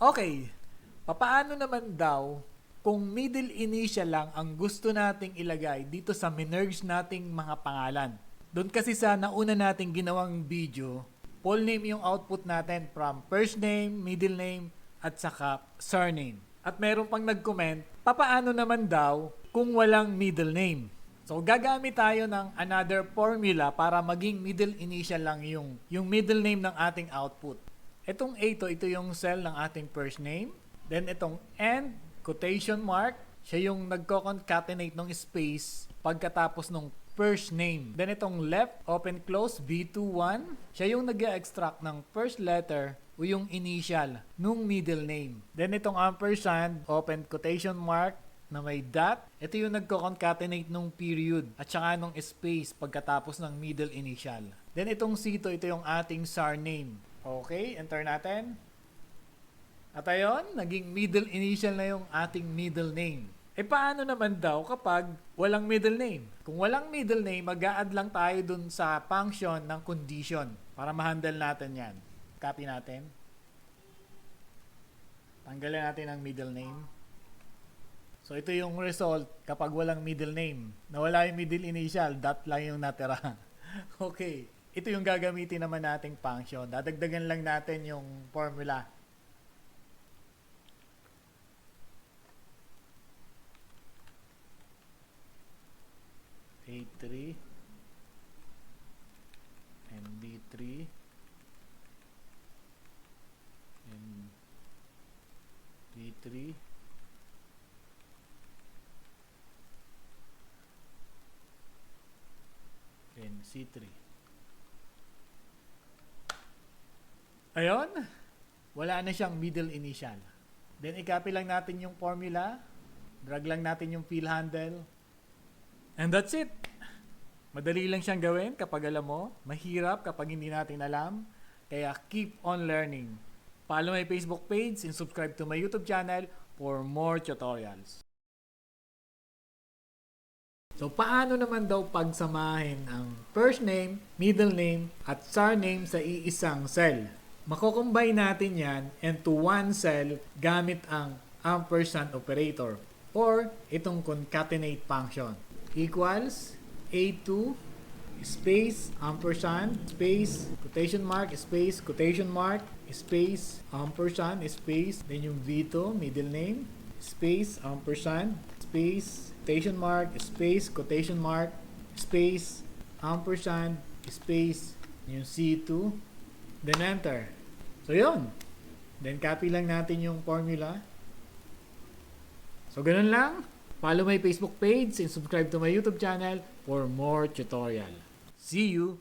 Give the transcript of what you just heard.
Okay, papaano naman daw kung middle initial lang ang gusto nating ilagay dito sa minerge nating mga pangalan? Doon kasi sa nauna nating ginawang video, full name yung output natin from first name, middle name, at saka surname. At meron pang nag-comment, papaano naman daw kung walang middle name? So gagamit tayo ng another formula para maging middle initial lang yung middle name ng ating output. Itong A ito yung cell ng ating first name. Then itong and, quotation mark, siya yung nagko-concatenate ng space pagkatapos ng first name. Then itong left, open, close, B21, siya yung nag-extract ng first letter o yung initial nung middle name. Then itong ampersand, open quotation mark, na may dot, ito yung nagko-concatenate nung period at saka nung space pagkatapos ng middle initial. Then itong C ito yung ating surname. Okay, enter natin. At ayun, naging middle initial na yung ating middle name. E paano naman daw kapag walang middle name? Kung walang middle name, mag-a-add lang tayo dun sa function ng condition para ma-handle natin yan. Copy natin. Tanggalin natin ang middle name. So ito yung result kapag walang middle name. Nawala yung middle initial, dot lang yung natira. Okay. Ito yung gagamitin naman nating function. Dadagdagan lang natin yung formula. A3 and B3 and B3 and C3. Ayun, wala na siyang middle initial. Then i-copy lang natin yung formula, drag lang natin yung fill handle, and that's it. Madali lang siyang gawin kapag alam mo, mahirap kapag hindi natin alam, kaya keep on learning. Follow my Facebook page and subscribe to my YouTube channel for more tutorials. So, paano naman daw pagsamahin ang first name, middle name, at surname sa iisang cell? Makocombine natin yan into one cell gamit ang ampersand operator or itong concatenate function. Equals A2 space ampersand space quotation mark space quotation mark space ampersand space then yung V2 middle name space ampersand space quotation mark space quotation mark space ampersand space yung C2 then enter. So yun, then copy lang natin yung formula. So ganun lang. Follow my Facebook page and subscribe to my YouTube channel for more tutorial. See you!